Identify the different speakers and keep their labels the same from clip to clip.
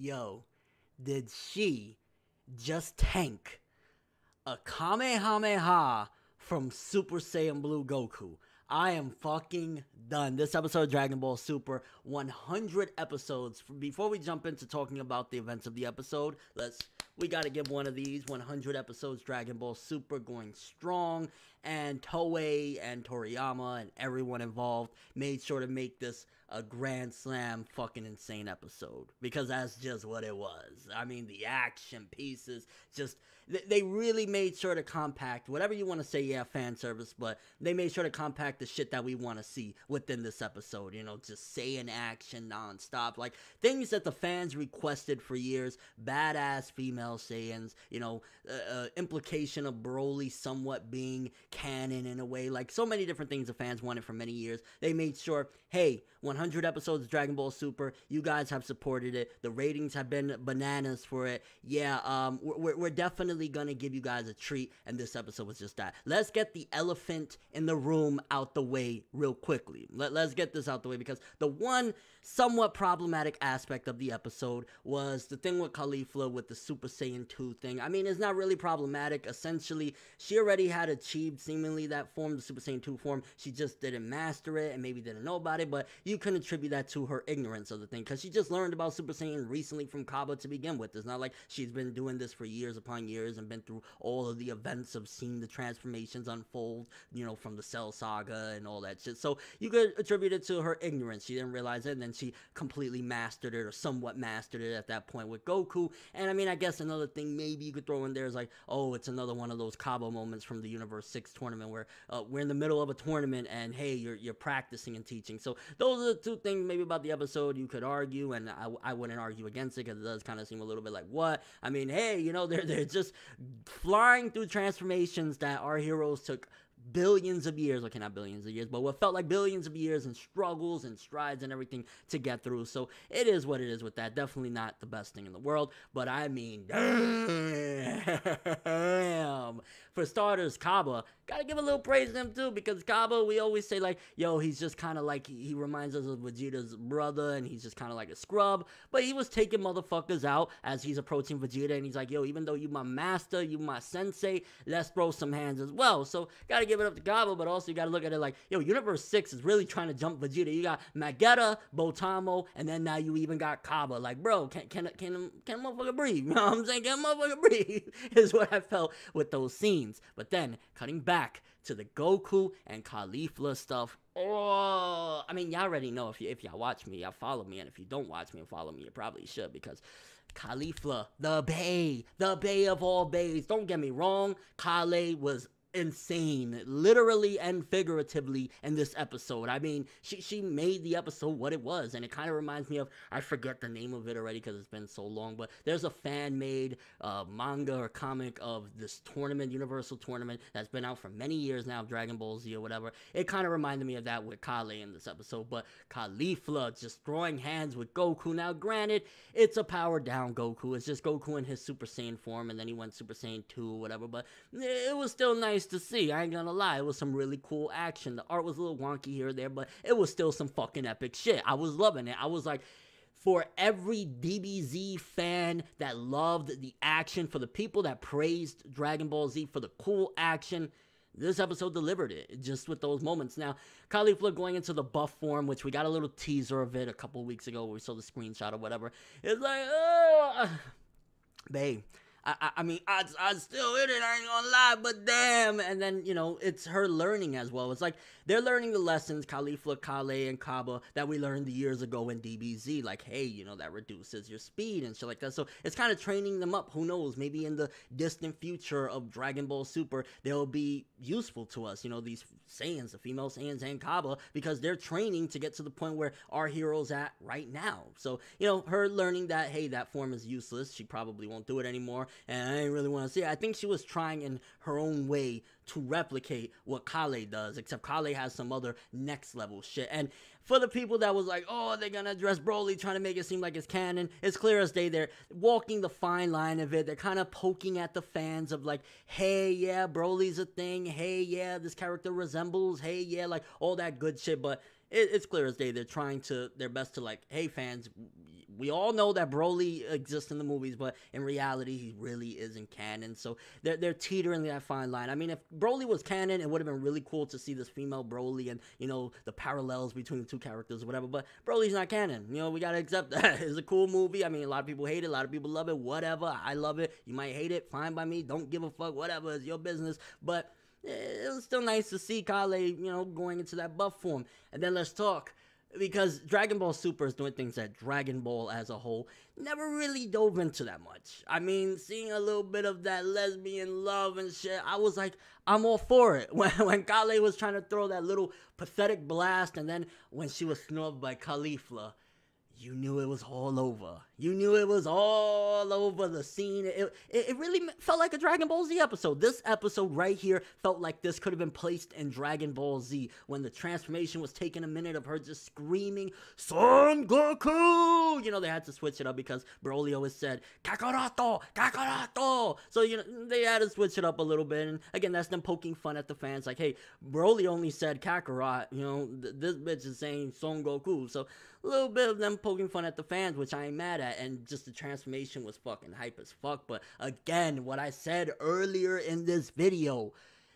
Speaker 1: Yo, did she just tank a Kamehameha from Super Saiyan Blue Goku? I am fucking done. This episode of Dragon Ball Super, 100 episodes. Before we jump into talking about the events of the episode, we gotta give one of these 100 episodes Dragon Ball Super going strong. And Toei and Toriyama and everyone involved made sure to make this a grand slam fucking insane episode, because that's just what it was. I mean, the action pieces, just they really made sure to compact whatever you want to say, yeah, fan service, but they made sure to compact the shit that we want to see within this episode. You know, just Saiyan action nonstop, like things that the fans requested for years. Badass female Saiyans, you know, implication of Broly somewhat being canon in a way, like so many different things the fans wanted for many years. They made sure, hey, 100 episodes of Dragon Ball Super, you guys have supported it, the ratings have been bananas for it. Yeah, we're definitely gonna give you guys a treat, and this episode was just that. Let's get the elephant in the room out the way real quickly. Let's get this out the way, because the one somewhat problematic aspect of the episode was the thing with Caulifla with the Super Saiyan 2 thing. I mean, it's not really problematic. Essentially, she already had achieved seemingly that form, the Super Saiyan 2 form. She just didn't master it and maybe didn't know about it, but you can attribute that to her ignorance of the thing, because she just learned about Super Saiyan recently from Kaba to begin with. It's not like she's been doing this for years upon years and been through all of the events of seeing the transformations unfold, you know, from the Cell Saga and all that shit. So you could attribute it to her ignorance. She didn't realize it, and then she completely mastered it, or somewhat mastered it at that point with Goku. And I mean, I guess another thing maybe you could throw in there is like, oh, it's another one of those Kaba moments from the Universe 6 tournament where we're in the middle of a tournament and hey, you're practicing and teaching. So those are the two things maybe about the episode you could argue, and I wouldn't argue against it, because it does kind of seem a little bit like, what? I mean, hey, you know, they're just flying through transformations that our heroes took billions of years, okay, not billions of years, but what felt like billions of years, and struggles and strides and everything to get through. So it is what it is with that. Definitely not the best thing in the world, but I mean, damn. For starters, Kaba, gotta give a little praise to him too, because Kaba, we always say like, yo, he's just kind of like, he reminds us of Vegeta's brother, and he's just kind of like a scrub, but he was taking motherfuckers out as he's approaching Vegeta, and he's like, yo, even though you my master, you my sensei, let's throw some hands as well. So gotta give it up to Kaba, but also you gotta look at it like, yo, Universe 6 is really trying to jump Vegeta. You got Magetta, Botamo, and then now you even got Kaba. Like, bro, can a motherfucker breathe? You know what I'm saying? Can a motherfucker breathe? Is what I felt with those scenes. But then, cutting back to the Goku and Caulifla stuff. Oh, I mean, y'all already know if y'all watch me, y'all follow me, and if you don't watch me and follow me, you probably should, because Caulifla, the Bay of all bays. Don't get me wrong, Kale was insane, literally and figuratively, in this episode. I mean, she made the episode what it was, and it kind of reminds me of, I forget the name of it already because it's been so long, but there's a fan-made manga or comic of this tournament, Universal Tournament, that's been out for many years now, Dragon Ball Z or whatever. It kind of reminded me of that with Kale in this episode, but Caulifla just throwing hands with Goku. Now, granted, it's a powered-down Goku. It's just Goku in his Super Saiyan form, and then he went Super Saiyan 2 or whatever, but it was still nice to see. I ain't gonna lie, it was some really cool action. The art was a little wonky here or there, but it was still some fucking epic shit. I was loving it. I was like, for every DBZ fan that loved the action, for the people that praised Dragon Ball Z for the cool action, this episode delivered it, just with those moments. Now, Caulifla going into the buff form, which we got a little teaser of it a couple weeks ago where we saw the screenshot or whatever. It's like, oh, babe. I mean, I still in it, I ain't gonna lie, but damn. And then, you know, it's her learning as well. It's like, they're learning the lessons, Caulifla, Kale, and Kaba, that we learned years ago in DBZ. Like, hey, you know, that reduces your speed and shit like that. So it's kind of training them up. Who knows? Maybe in the distant future of Dragon Ball Super, they'll be useful to us, you know, these Saiyans, the female Saiyans and Kaba, because they're training to get to the point where our hero's at right now. So, you know, her learning that, hey, that form is useless. She probably won't do it anymore, and I didn't really want to see it. I think she was trying in her own way to replicate what Kale does, except Kale has some other next level shit. And for the people that was like, oh, they're gonna address Broly, trying to make it seem like it's canon, it's clear as day they're walking the fine line of it. They're kind of poking at the fans of like, hey, yeah, Broly's a thing, hey, yeah, this character resembles, hey, yeah, like all that good shit. But it's clear as day they're trying to their best to like, hey, fans, We all know that Broly exists in the movies, but in reality, he really isn't canon. So they're teetering that fine line. I mean, if Broly was canon, it would have been really cool to see this female Broly and, you know, the parallels between the two characters or whatever. But Broly's not canon. You know, we gotta accept that. It's a cool movie. I mean, a lot of people hate it. A lot of people love it. Whatever. I love it. You might hate it. Fine by me. Don't give a fuck. Whatever. It's your business. But it was still nice to see Kale, you know, going into that buff form. And then let's talk. Because Dragon Ball Super is doing things that Dragon Ball as a whole never really dove into that much. I mean, seeing a little bit of that lesbian love and shit, I was like, I'm all for it. When Kale was trying to throw that little pathetic blast, and then when she was snubbed by Caulifla, you knew it was all over. You knew it was all over. The scene. It really felt like a Dragon Ball Z episode. This episode right here felt like this could have been placed in Dragon Ball Z when the transformation was taking a minute of her just screaming, Son Goku! You know, they had to switch it up because Broly always said, Kakaroto! Kakaroto! So, you know, they had to switch it up a little bit. And again, that's them poking fun at the fans. Like, hey, Broly only said Kakarot. You know, this bitch is saying Son Goku. So, a little bit of them poking fun at the fans, which I ain't mad at, and just the transformation was fucking hype as fuck. But again, what I said earlier in this video,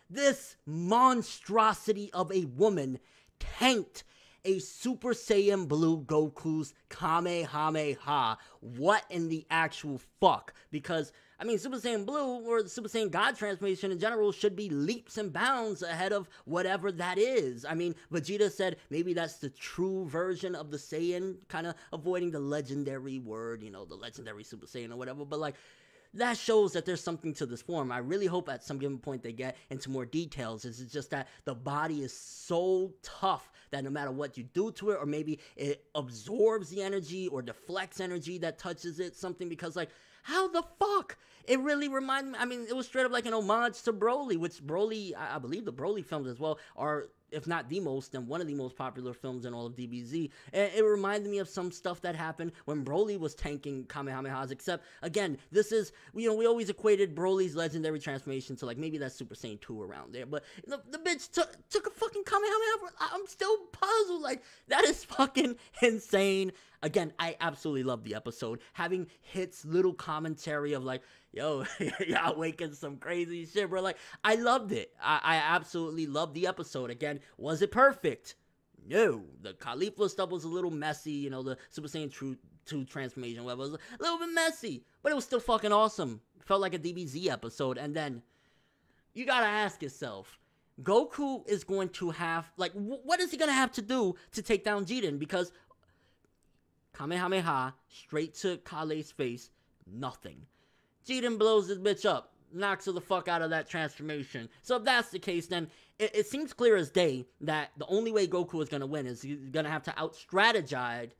Speaker 1: this monstrosity of a woman tanked a Super Saiyan Blue Goku's Kamehameha. What in the actual fuck? Because, I mean, Super Saiyan Blue, or the Super Saiyan God transformation in general, should be leaps and bounds ahead of whatever that is. I mean, Vegeta said maybe that's the true version of the Saiyan, kind of avoiding the legendary word, you know, the legendary Super Saiyan or whatever, but like, that shows that there's something to this form. I really hope at some given point they get into more details. It's just that the body is so tough that no matter what you do to it, or maybe it absorbs the energy or deflects energy that touches it, something, because like, how the fuck? It really reminded me, I mean, it was straight up like an homage to Broly, which Broly, I believe the Broly films as well are, if not the most, then one of the most popular films in all of DBZ. And it reminded me of some stuff that happened when Broly was tanking Kamehamehas, except, again, this is, you know, we always equated Broly's legendary transformation to, like, maybe that Super Saiyan 2 around there, but the bitch took a fucking Kamehameha. I'm still puzzled, like, that is fucking insane. Again, I absolutely love the episode. Having Hit's little commentary of like, yo, y'all waking some crazy shit, bro. Like, I loved it. I absolutely loved the episode. Again, was it perfect? No. The Caulifla stuff was a little messy. You know, the Super Saiyan 2 transformation, whatever, was a little bit messy. But it was still fucking awesome. Felt like a DBZ episode. And then, you gotta ask yourself, Goku is going to have, like, what is he gonna have to do to take down Jiren? Because Kamehameha, straight to Kale's face, nothing. Jiren blows this bitch up, knocks her the fuck out of that transformation. So if that's the case, then it seems clear as day that the only way Goku is going to win is he's going to have to out-strategize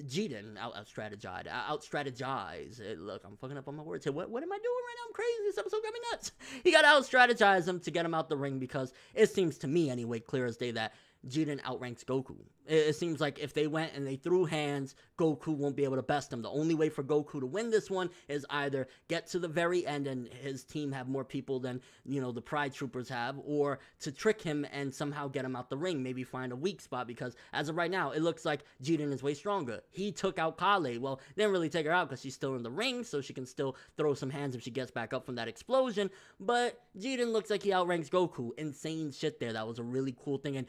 Speaker 1: Jiren. Out-strategize. Look, I'm fucking up on my words here. What am I doing right now? I'm crazy. This episode got me nuts. He got to out-strategize him to get him out the ring, because it seems to me, anyway, clear as day that Jiren outranks Goku. It seems like if they went and they threw hands, Goku won't be able to best him. The only way for Goku to win this one is either get to the very end and his team have more people than, you know, the Pride Troopers have, or to trick him and somehow get him out the ring, maybe find a weak spot, because as of right now, it looks like Jiren is way stronger. He took out Kale. Well, didn't really take her out because she's still in the ring, so she can still throw some hands if she gets back up from that explosion, but Jiren looks like he outranks Goku. Insane shit there. That was a really cool thing, and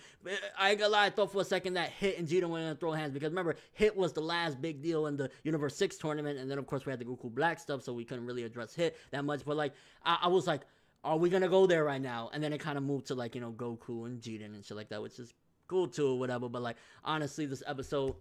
Speaker 1: I ain't gonna lie, I thought for a second that Hit and Jiren were gonna throw hands, because remember, Hit was the last big deal in the Universe 6 tournament, and then of course we had the Goku Black stuff, so we couldn't really address Hit that much, but like, I was like, are we gonna go there right now? And then it kind of moved to like, you know, Goku and Jiren and shit like that, which is cool too, or whatever, but like, honestly, this episode,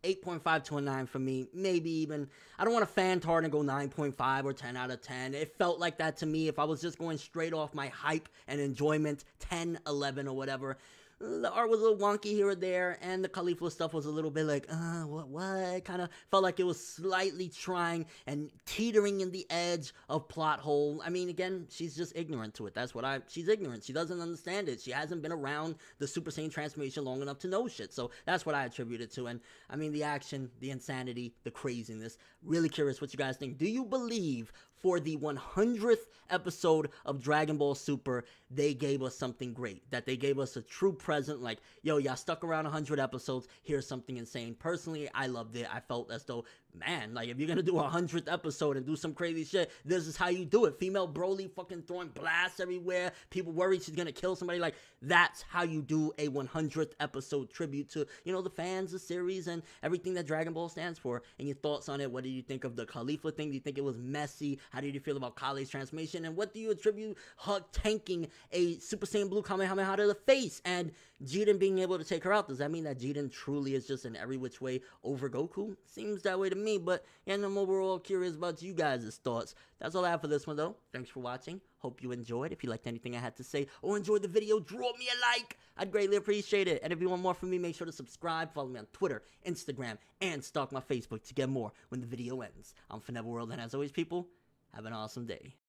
Speaker 1: 8.5 to a 9 for me. Maybe even, I don't want to fan hard and go 9.5 or 10 out of 10. It felt like that to me. If I was just going straight off my hype and enjoyment, 10, 11 or whatever. The art was a little wonky here or there, and the Caulifla stuff was a little bit like, what? Kind of felt like it was slightly trying and teetering in the edge of plot hole. I mean, again, she's just ignorant to it. That's what she's ignorant. She doesn't understand it. She hasn't been around the Super Saiyan transformation long enough to know shit. So that's what I attribute it to. And I mean, the action, the insanity, the craziness. Really curious what you guys think. Do you believe for the 100th episode of Dragon Ball Super, they gave us something great? That they gave us a true present, like, yo, y'all stuck around 100 episodes, here's something insane. Personally, I loved it. I felt as though, man, like, if you're gonna do a 100th episode and do some crazy shit, this is how you do it. Female Broly fucking throwing blasts everywhere, people worried she's gonna kill somebody, like, that's how you do a 100th episode tribute to, you know, the fans, the series, and everything that Dragon Ball stands for. And your thoughts on it. What did you think of the Caulifla thing? Do you think it was messy? How did you feel about Kale's transformation? And what do you attribute her tanking a Super Saiyan Blue Kamehameha to the face and Jiren being able to take her out? Does that mean that Jiren truly is just in every which way over Goku? Seems that way to me, but yeah, I'm overall curious about you guys' thoughts. That's all I have for this one, though. Thanks for watching. Hope you enjoyed. If you liked anything I had to say or enjoyed the video, drop me a like. I'd greatly appreciate it. And if you want more from me, make sure to subscribe, follow me on Twitter, Instagram, and stalk my Facebook to get more when the video ends. I'm ForneverWorld, and as always, people, have an awesome day.